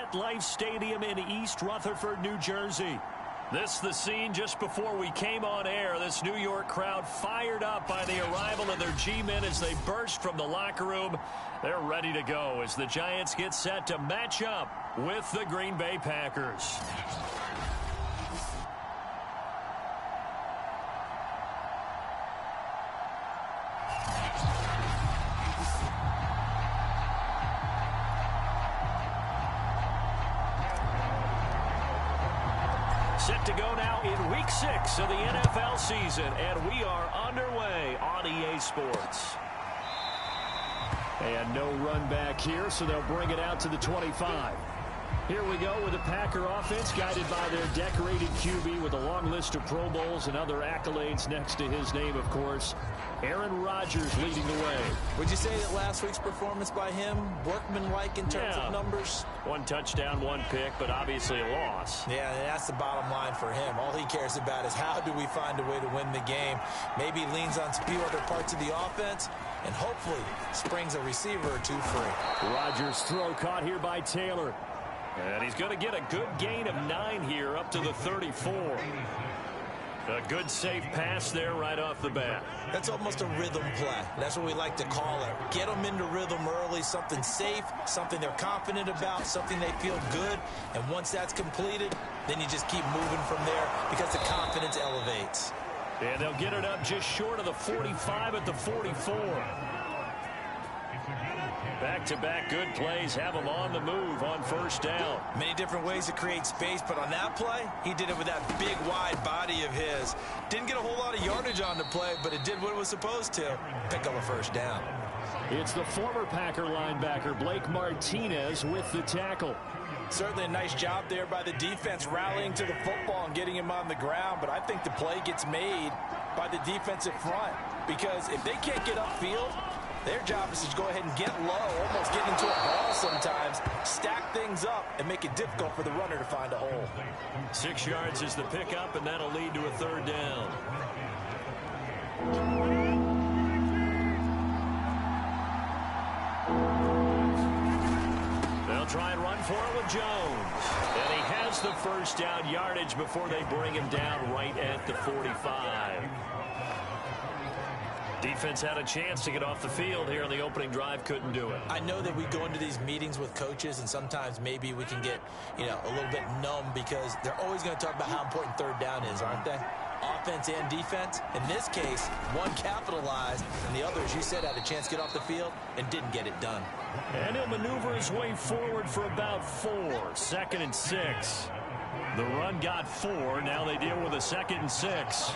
MetLife Stadium in East Rutherford, New Jersey. This the scene just before we came on air. This New York crowd fired up by the arrival of their G-men as they burst from the locker room. They're ready to go as the Giants get set to match up with the Green Bay Packers. Set to go now in Week 6 of the NFL season, and we are underway on EA Sports. And no run back here, so they'll bring it out to the 25. Here we go with the Packer offense guided by their decorated QB with a long list of Pro Bowls and other accolades next to his name, of course. Aaron Rodgers leading the way. Would you say that last week's performance by him, workmanlike in terms of numbers? 1 touchdown, 1 pick, but obviously a loss. Yeah, that's the bottom line for him. All he cares about is how do we find a way to win the game. Maybe leans on a few other parts of the offense and hopefully springs a receiver or two free. Rodgers' throw caught here by Taylor. And he's going to get a good gain of 9 here up to the 34. A good safe pass there right off the bat. That's almost a rhythm play. That's what we like to call it. Get them into rhythm early, something safe, something they're confident about, something they feel good. And once that's completed, then you just keep moving from there because the confidence elevates. And they'll get it up just short of the 45 at the 44. Back-to-back good plays have him on the move on first down. Many different ways to create space, but on that play, he did it with that big, wide body of his. Didn't get a whole lot of yardage on the play, but it did what it was supposed to. Pick up a first down. It's the former Packer linebacker, Blake Martinez, with the tackle. Certainly a nice job there by the defense, rallying to the football and getting him on the ground, but I think the play gets made by the defensive front because if they can't get upfield, their job is to go ahead and get low, almost get into a ball sometimes, stack things up, and make it difficult for the runner to find a hole. 6 yards is the pickup, and that'll lead to a third down. They'll try and run for it with Jones. And he has the first down yardage before they bring him down right at the 45. Defense had a chance to get off the field here in the opening drive, couldn't do it. I know that we go into these meetings with coaches, and sometimes maybe we can get, a little bit numb because they're always going to talk about how important third down is, aren't they? Offense and defense. In this case, one capitalized, and the other, as you said, had a chance to get off the field and didn't get it done. And he'll maneuver his way forward for about 4. 2nd and 6. The run got 4. Now they deal with a 2nd and 6.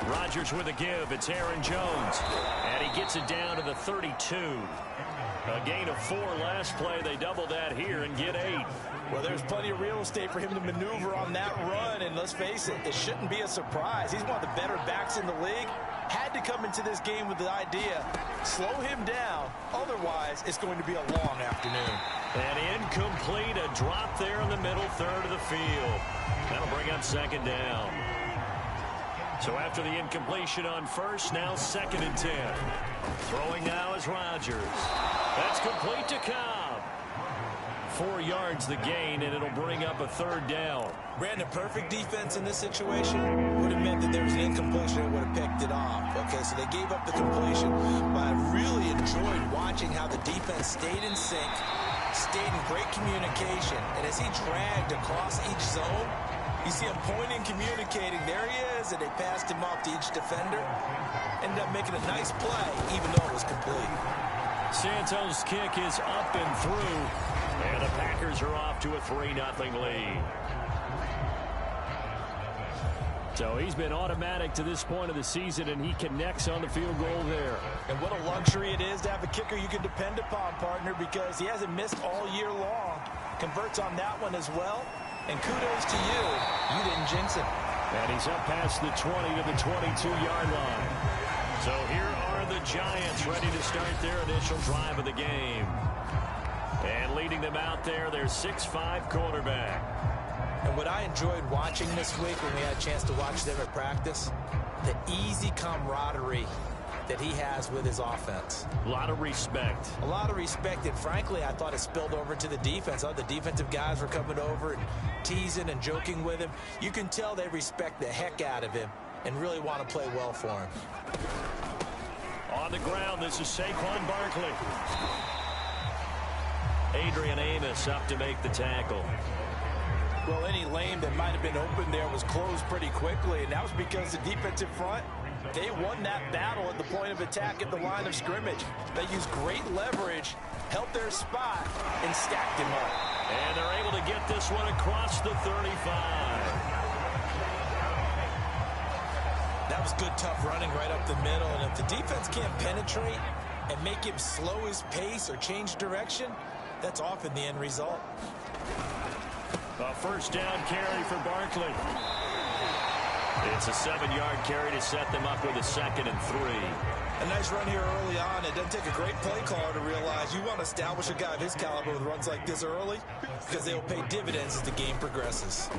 Rodgers with a give. It's Aaron Jones. And he gets it down to the 32. A gain of 4 last play. They double that here and get 8. Well, there's plenty of real estate for him to maneuver on that run. And let's face it, it shouldn't be a surprise. He's one of the better backs in the league. Had to come into this game with the idea, slow him down. Otherwise, it's going to be a long afternoon. And incomplete. A drop there in the middle third of the field. That'll bring up 2nd down. So after the incompletion on first, now 2nd and 10. Throwing now is Rodgers. That's complete to Cobb. 4 yards the gain, and it'll bring up a third down. Brandon, perfect defense in this situation would have meant that there was an incompletion and would have picked it off. Okay, so they gave up the completion, but I really enjoyed watching how the defense stayed in sync, stayed in great communication, and as he dragged across each zone, you see him pointing, communicating. There he is, and they passed him off to each defender. Ended up making a nice play, even though it was complete. Santos' kick is up and through, and the Packers are off to a 3-0 lead. So he's been automatic to this point of the season, and he connects on the field goal there. And what a luxury it is to have a kicker you can depend upon, partner, because he hasn't missed all year long. Converts on that one as well. And kudos to you. You didn't jinx it. And he's up past the 20 to the 22-yard line. So here are the Giants ready to start their initial drive of the game. And leading them out there, their 6'5" quarterback. And what I enjoyed watching this week when we had a chance to watch them at practice, the easy camaraderie that he has with his offense. A lot of respect. A lot of respect, and frankly, I thought it spilled over to the defense. All the defensive guys were coming over and teasing and joking with him. You can tell they respect the heck out of him and really want to play well for him. On the ground, this is Saquon Barkley. Adrian Amos up to make the tackle. Well, any lane that might have been open there was closed pretty quickly, and that was because the defensive front, they won that battle at the point of attack at the line of scrimmage. They used great leverage, held their spot, and stacked him up. And they're able to get this one across the 35. That was good, tough running right up the middle, and if the defense can't penetrate and make him slow his pace or change direction, that's often the end result. A first down carry for Barkley. It's a 7-yard carry to set them up with a 2nd and 3. A nice run here early on. It doesn't take a great play caller to realize you want to establish a guy of his caliber with runs like this early because they will pay dividends as the game progresses.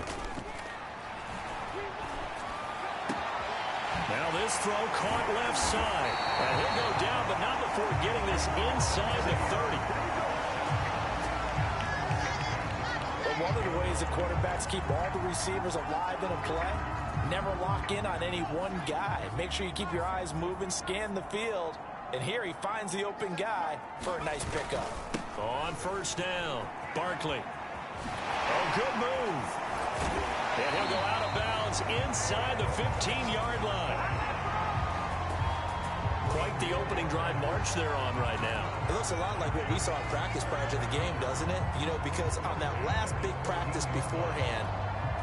Now this throw caught left side. And he'll go down, but not before getting this inside the 30. One of the ways that quarterbacks keep all the receivers alive in a play, never lock in on any one guy. Make sure you keep your eyes moving, scan the field. And here he finds the open guy for a nice pickup. On first down, Barkley. Oh, good move. And he'll go out of bounds inside the 15-yard line. Quite the opening drive march they're on right now. It looks a lot like what we saw in practice prior to the game, doesn't it? You know, because on that last big practice beforehand,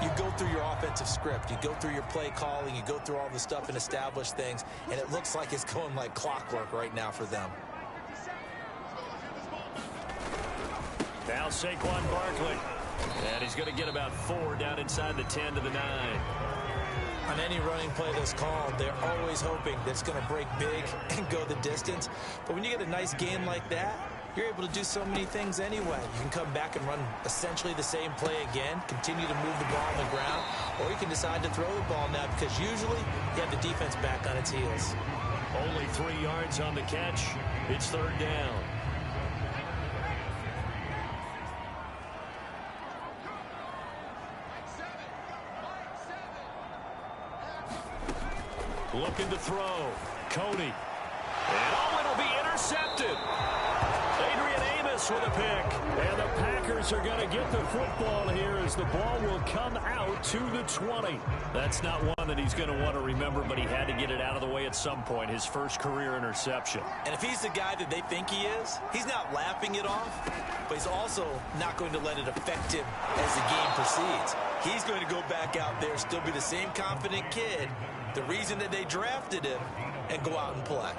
you go through your offensive script. You go through your play calling. You go through all the stuff and establish things. And it looks like it's going like clockwork right now for them. Now Saquon Barkley. And he's going to get about 4 down inside the 10 to the 9. On any running play that's called, they're always hoping that it's going to break big and go the distance. But when you get a nice gain like that, you're able to do so many things anyway. You can come back and run essentially the same play again, continue to move the ball on the ground, or you can decide to throw the ball now because usually you have the defense back on its heels. Only 3 yards on the catch. It's 3rd down. Looking to throw. Cody. And oh, it'll be intercepted. Adrian Amos with a pick. And the Packers are going to get the football here as the ball will come out to the 20. That's not one that he's going to want to remember, but he had to get it out of the way at some point. His first career interception. And if he's the guy that they think he is, he's not laughing it off, but he's also not going to let it affect him as the game proceeds. He's going to go back out there, still be the same confident kid, the reason that they drafted him, and go out and play.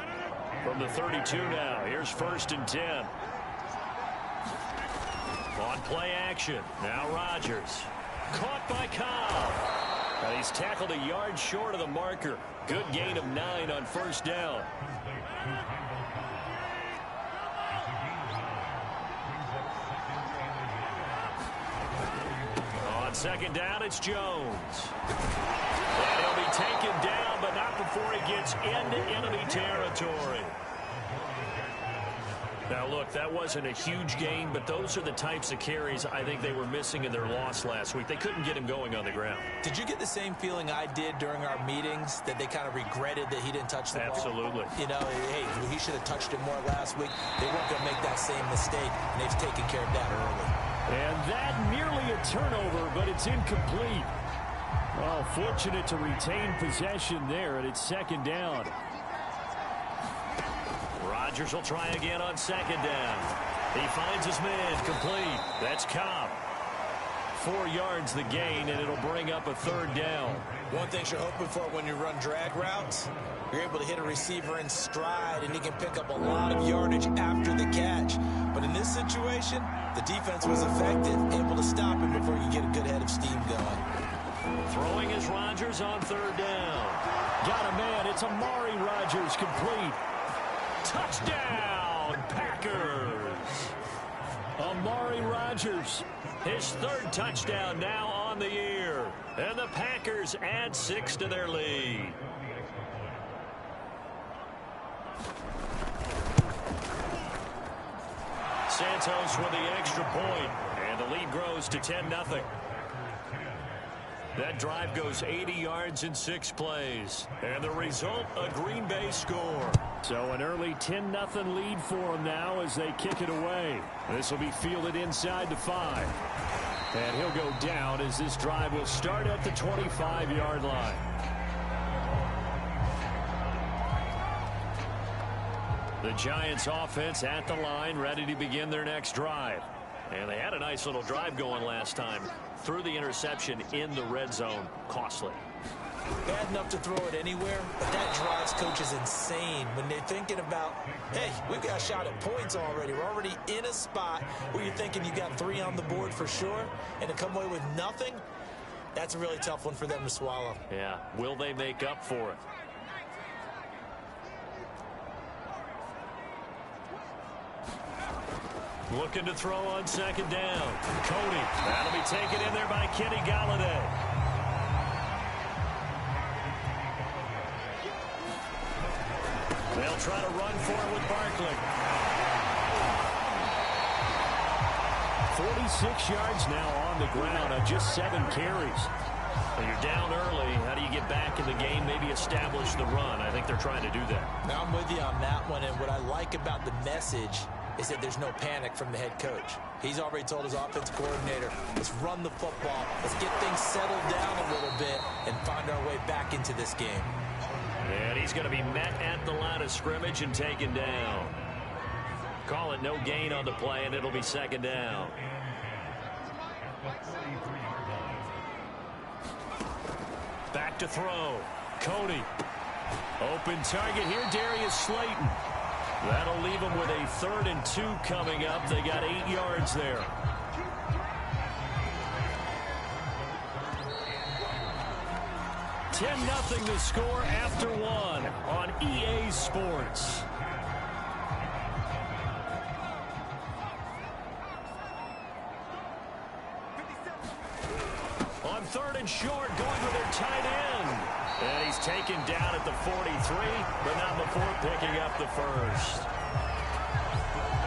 From the 32 now, here's 1st and 10. On play action, now Rodgers. Caught by Cobb. And he's tackled a yard short of the marker. Good gain of 9 on 1st down. On 2nd down, it's Jones. And he'll be taken down, but not before he gets into enemy territory. Now, look, that wasn't a huge gain, but those are the types of carries I think they were missing in their loss last week. They couldn't get him going on the ground. Did you get the same feeling I did during our meetings, that they kind of regretted that he didn't touch the ball? Absolutely. You know, hey, he should have touched it more last week. They weren't going to make that same mistake, and they've taken care of that early. And that nearly a turnover, but it's incomplete. Well, fortunate to retain possession there, and it's 2nd down. Rodgers will try again on 2nd down. He finds his man complete. That's Cobb. 4 yards the gain, and it'll bring up a 3rd down. One thing you're hoping for when you run drag routes, you're able to hit a receiver in stride, and he can pick up a lot of yardage after the catch. But in this situation, the defense was effective, able to stop him before you get a good head of steam going. Throwing is Rodgers on 3rd down. Got a man. It's Amari Rodgers complete. Touchdown, Packers. Amari Rodgers, his 3rd touchdown now on the year. And the Packers add 6 to their lead. Santos with the extra point, and the lead grows to 10-0. That drive goes 80 yards in 6 plays. And the result, a Green Bay score. So an early 10-0 lead for them now as they kick it away. This will be fielded inside the 5. And he'll go down as this drive will start at the 25-yard line. The Giants offense at the line, ready to begin their next drive. And they had a nice little drive going last time. Threw the interception in the red zone. Costly. Bad enough to throw it anywhere, but that drives coaches insane when they're thinking about, hey, we've got a shot at points already. We're already in a spot where you're thinking you got 3 on the board for sure, and to come away with nothing, that's a really tough one for them to swallow. Yeah, will they make up for it? Looking to throw on second down. Cody. That'll be taken in there by Kenny Golladay. They'll try to run for it with Barkley. 46 yards now on the ground on just 7 carries. When you're down early, how do you get back in the game, maybe establish the run? I think they're trying to do that. Now I'm with you on that one, and what I like about the message is that there's no panic from the head coach. He's already told his offensive coordinator, let's run the football, let's get things settled down a little bit and find our way back into this game. And he's going to be met at the line of scrimmage and taken down. Call it no gain on the play, and it'll be second down. Back to throw. Cody. Open target here, Darius Slayton. That'll leave them with a 3rd and 2 coming up. They got 8 yards there. $10-0 the score after 1 on EA Sports. On 3rd and short, going with their tight end. And he's taken down at the 43, but not before picking up the 1st.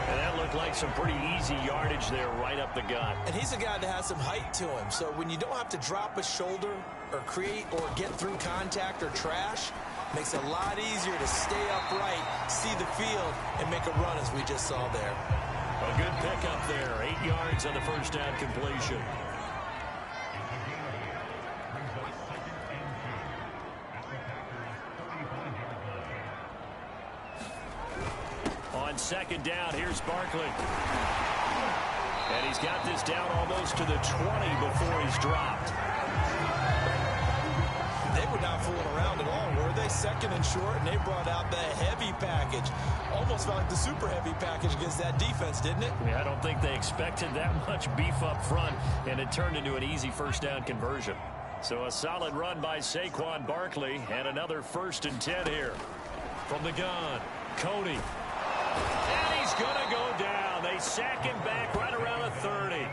And that looked like some pretty easy yardage there right up the gut. And he's a guy that has some height to him. So when you don't have to drop a shoulder or create or get through contact or trash, makes it a lot easier to stay upright, see the field, and make a run as we just saw there. A good pickup there. 8 yards on the first down completion. On second down, here's Barkley. And he's got this down almost to the 20 before he's dropped. They were not fooling around at all, were they? 2nd and short, and they brought out the heavy package. Almost felt like the super heavy package against that defense, didn't it? Yeah, I don't think they expected that much beef up front, and it turned into an easy first down conversion. So a solid run by Saquon Barkley, and another 1st and 10 here. From the gun, Cody. And he's going to go down. They sack him back right around the 30.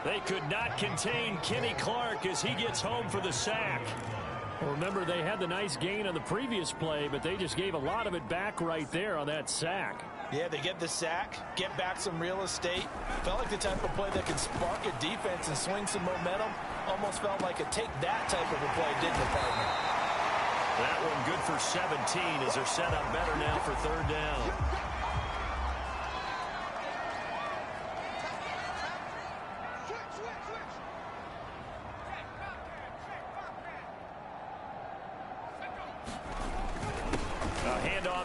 They could not contain Kenny Clark as he gets home for the sack. Well, remember, they had the nice gain on the previous play, but they just gave a lot of it back right there on that sack. Yeah, they get the sack, get back some real estate. Felt like the type of play that can spark a defense and swing some momentum. Almost felt like a take that type of a play, didn't it, partner? That one good for 17 as they're set up better now for 3rd down.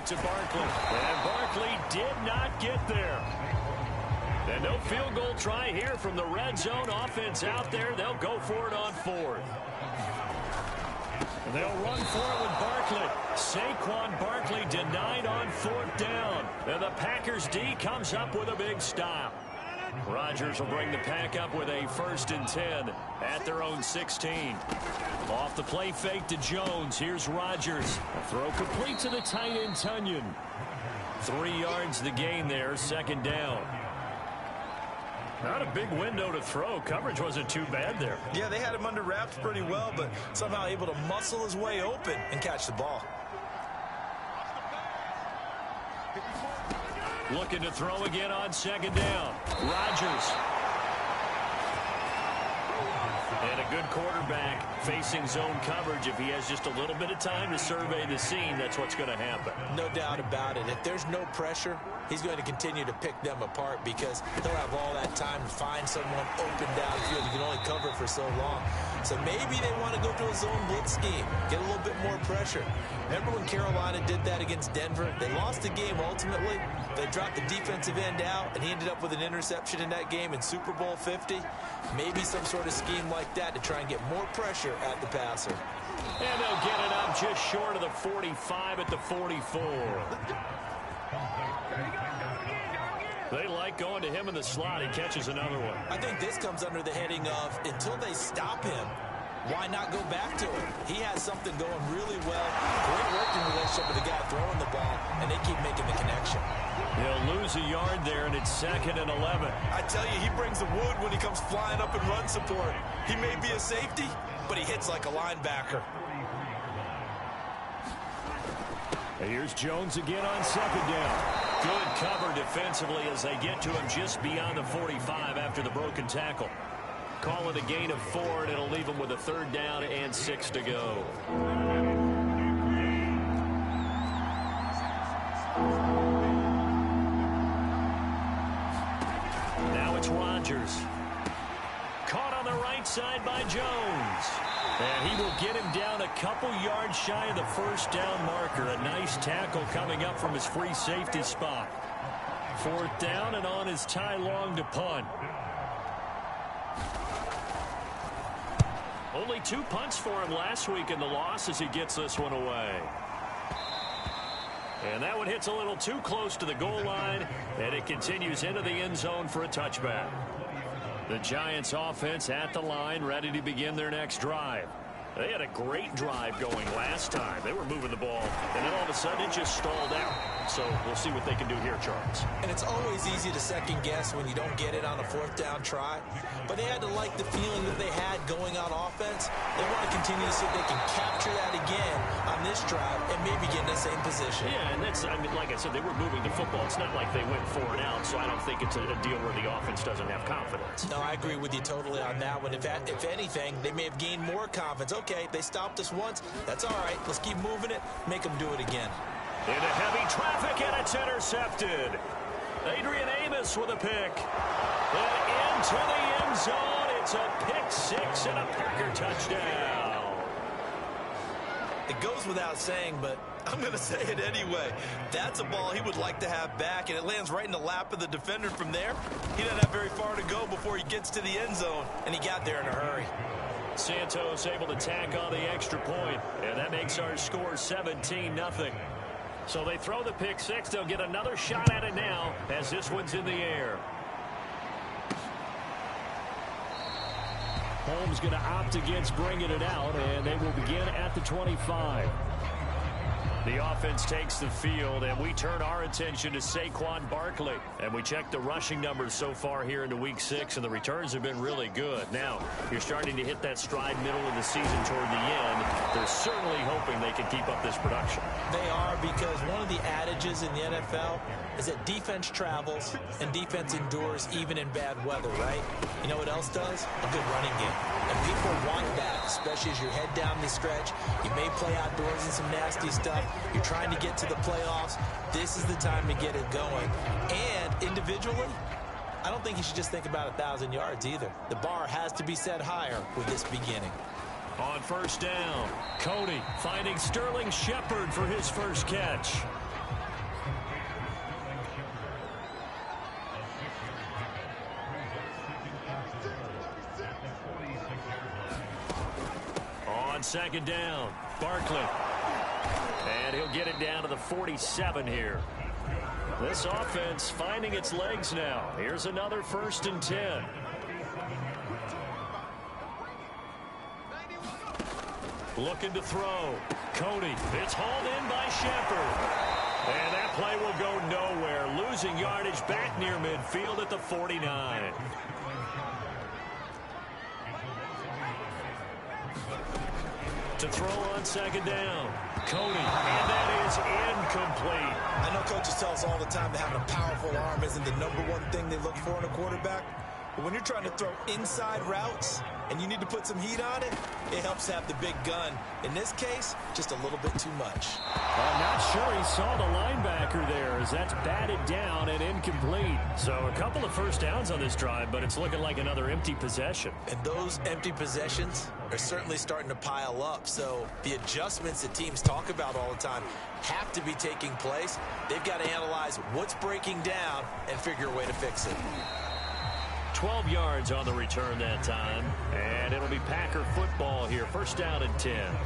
To Barkley, and Barkley did not get there. And no field goal try here from the red zone. Offense out there. They'll go for it on 4th. And they'll run for it with Barkley. Saquon Barkley denied on 4th down. And the Packers D comes up with a big stop. Rodgers will bring the pack up with a 1st and 10 at their own 16. Off the play fake to Jones. Here's Rodgers. A throw complete to the tight end, Tunyon. 3 yards the gain there, 2nd down. Not a big window to throw. Coverage wasn't too bad there. Yeah, they had him under wraps pretty well, but somehow able to muscle his way open and catch the ball. Looking to throw again on second down. Rodgers. And a good quarterback facing zone coverage. If he has just a little bit of time to survey the scene, that's what's going to happen. No doubt about it. If there's no pressure, he's going to continue to pick them apart because he'll have all that time to find someone open downfield. You can only cover for so long. So maybe they want to go to a zone blitz scheme, get a little bit more pressure. Remember when Carolina did that against Denver? They lost the game ultimately. They dropped the defensive end out, and he ended up with an interception in that game in Super Bowl 50. Maybe some sort of scheme like that to try and get more pressure at the passer. And they'll get it up just short of the 45 at the 44. They like going to him in the slot. He catches another one. I think this comes under the heading of until they stop him, why not go back to him? He has something going really well. Great working relationship with the guy throwing the ball, and they keep making the connection. He'll lose a yard there, and it's 2nd and 11. I tell you, he brings the wood when he comes flying up in run support. He may be a safety, but he hits like a linebacker. Here's Jones again on second down. Good cover defensively as they get to him just beyond the 45 after the broken tackle. Call it a gain of 4, and it'll leave him with a 3rd down and 6 to go. Now it's Rodgers. Caught on the right side by Jones. And he will get him down a couple yards shy of the 1st down marker. A nice tackle coming up from his free safety spot. 4th down and on his Ty Long to punt. Only 2 punts for him last week in the loss as he gets this one away. And that one hits a little too close to the goal line, and it continues into the end zone for a touchback. The Giants offense at the line, ready to begin their next drive. They had a great drive going last time. They were moving the ball, and then all of a sudden it just stalled out. So we'll see what they can do here, Charles. And it's always easy to second guess when you don't get it on a 4th down try. But they had to like the feeling that they had going on offense. They want to continue to see if they can capture that again on this drive and maybe get in the same position. Yeah, and that's, I mean, like I said, they were moving the football. It's not like they went 4 and out, so I don't think it's a deal where the offense doesn't have confidence. No, I agree with you totally on that one. If anything, they may have gained more confidence. Okay, they stopped us once. That's all right. Let's keep moving it. Make them do it again. Into heavy traffic, and it's intercepted. Adrian Amos with a pick. And into the end zone. It's a pick 6 and a Packer touchdown. It goes without saying, but I'm going to say it anyway. That's a ball he would like to have back, and it lands right in the lap of the defender from there. He doesn't have very far to go before he gets to the end zone, and he got there in a hurry. Santos able to tack on the extra point, and that makes our score 17-0. So they throw the pick 6. They'll get another shot at it now as this one's in the air. Holmes going to opt against bringing it out, and they will begin at the 25. The offense takes the field, and we turn our attention to Saquon Barkley. And we check the rushing numbers so far here into Week 6, and the returns have been really good. Now, you're starting to hit that stride middle of the season toward the end. They're certainly hoping they can keep up this production. They are, because one of the adages in the NFL is that defense travels and defense endures even in bad weather, right? You know what else does? A good running game. And people want that, especially as you head down the stretch. You may play outdoors in some nasty stuff. You're trying to get to the playoffs. This is the time to get it going. And individually, I don't think you should just think about 1,000 yards either. The bar has to be set higher with this beginning. On 1st down, Cody finding Sterling Shepard for his first catch. On 2nd down, Barkley. And he'll get it down to the 47 here. This offense finding its legs now. Here's another 1st and 10. Looking to throw. Cody. It's hauled in by Shepard. And that play will go nowhere. Losing yardage back near midfield at the 49. To throw on second down. Cody, and that is incomplete. I know coaches tell us all the time that having a powerful arm isn't the #1 thing they look for in a quarterback. But when you're trying to throw inside routes and you need to put some heat on it, it helps have the big gun. In this case, just a little bit too much. I'm not sure he saw the linebacker there as that's batted down and incomplete. So a couple of first downs on this drive, but it's looking like another empty possession. And those empty possessions are certainly starting to pile up. So the adjustments that teams talk about all the time have to be taking place. They've got to analyze what's breaking down and figure a way to fix it. 12 yards on the return that time. And it'll be Packer football here. First down and 10.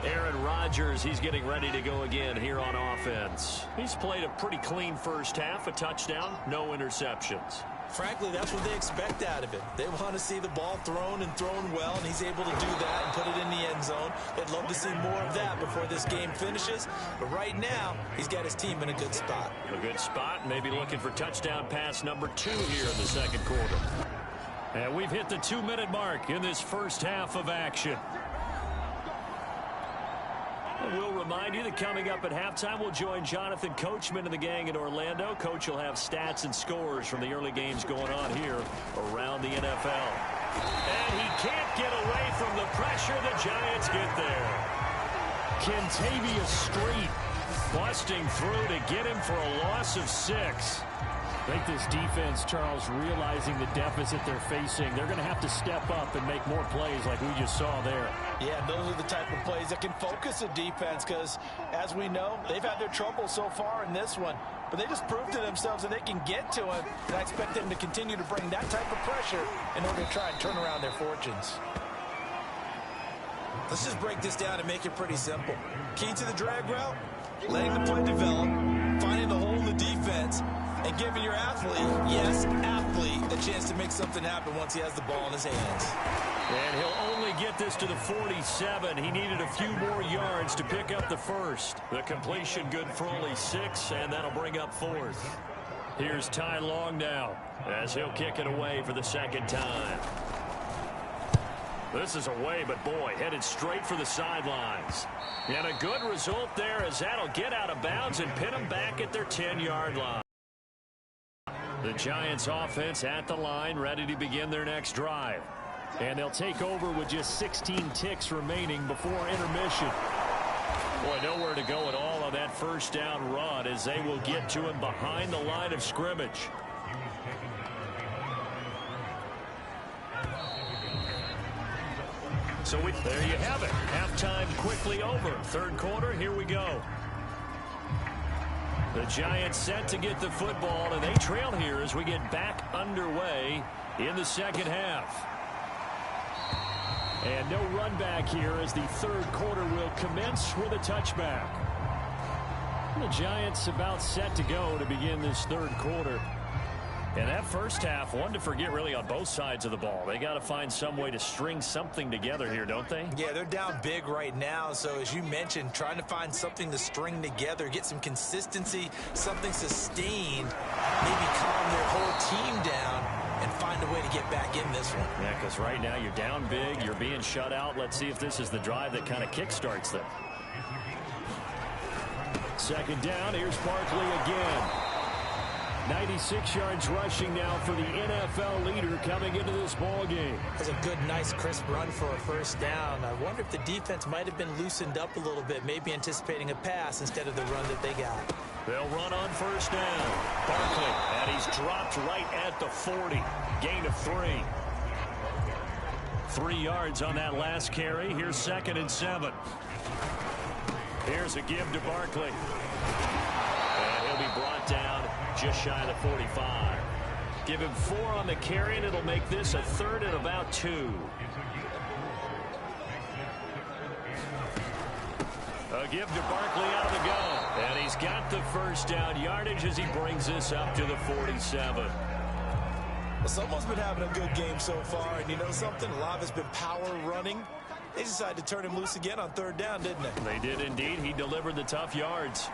Aaron Rodgers, he's getting ready to go again here on offense. He's played a pretty clean first half, a touchdown, no interceptions. Frankly, that's what they expect out of him. They want to see the ball thrown and thrown well, and he's able to do that and put it in the end zone. They'd love to see more of that before this game finishes. But right now, he's got his team in a good spot. A good spot, maybe looking for touchdown pass number 2 here in the second quarter. And we've hit the 2-minute mark in this first half of action. We'll remind you that coming up at halftime, we'll join Jonathan Coachman and the gang in Orlando. Coach will have stats and scores from the early games going on here around the NFL. And he can't get away from the pressure. The Giants get there. Kentavius Street busting through to get him for a loss of 6. I think this defense, Charles, realizing the deficit they're facing, they're going to have to step up and make more plays like we just saw there. Yeah, those are the type of plays that can focus a defense because, as we know, they've had their trouble so far in this one. But they just proved to themselves that they can get to it, and I expect them to continue to bring that type of pressure in order to try and turn around their fortunes. Let's just break this down and make it pretty simple. Key to the drag route, letting the play develop, finding the hole in the defense, and giving your athlete, yes, athlete, a chance to make something happen once he has the ball in his hands. And he'll only get this to the 47. He needed a few more yards to pick up the first. The completion good for only 6, and that'll bring up 4th. Here's Ty Long now as he'll kick it away for the second time. This is away, but boy, headed straight for the sidelines. And a good result there as that'll get out of bounds and pin them back at their 10-yard line. The Giants offense at the line, ready to begin their next drive. And they'll take over with just 16 ticks remaining before intermission. Boy, nowhere to go at all on that first down run as they will get to him behind the line of scrimmage. So there you have it. Halftime quickly over. Third quarter, here we go. The Giants set to get the football, and they trail here as we get back underway in the second half. And no run back here as the third quarter will commence with a touchback. The Giants about set to go to begin this third quarter. And that first half, one to forget really on both sides of the ball. They got to find some way to string something together here, don't they? Yeah, they're down big right now. So as you mentioned, trying to find something to string together, get some consistency, something sustained, maybe calm their whole team down and find a way to get back in this one. Yeah, because right now you're down big, you're being shut out. Let's see if this is the drive that kind of kickstarts them. Second down, here's Barkley again. 96 yards rushing now for the NFL leader coming into this ball game. That's a good, nice, crisp run for a first down. I wonder if the defense might have been loosened up a little bit, maybe anticipating a pass instead of the run that they got. They'll run on first down. Barkley, and he's dropped right at the 40. Gain of 3. 3 yards on that last carry. Here's 2nd and 7. Here's a give to Barkley. And he'll be brought down just shy of the 45. Give him 4 on the carry, and it'll make this a 3rd and about 2. A give to Barkley out of the gun. And he's got the first down yardage as he brings this up to the 47. Well, someone's been having a good game so far, and you know something? A lot has been power running. They decided to turn him loose again on 3rd down, didn't they? They did indeed. He delivered the tough yards.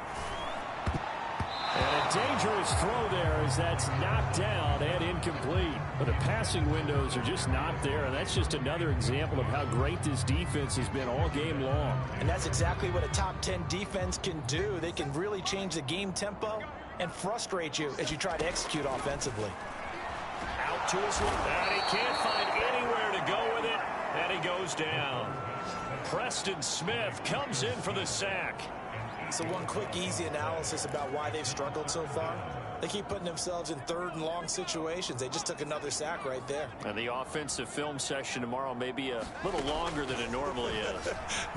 And a dangerous throw there as that's knocked down and incomplete. But the passing windows are just not there, and that's just another example of how great this defense has been all game long. And that's exactly what a top 10 defense can do. They can really change the game tempo and frustrate you as you try to execute offensively. Out to his left, and he can't find anywhere to go with it, and he goes down. Preston Smith comes in for the sack. So one quick, easy analysis about why they've struggled so far. They keep putting themselves in third and long situations. They just took another sack right there. And the offensive film session tomorrow may be a little longer than it normally is.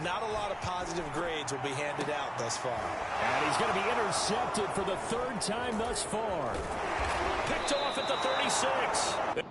Not a lot of positive grades will be handed out thus far. And he's going to be intercepted for the third time thus far. Picked off at the 36.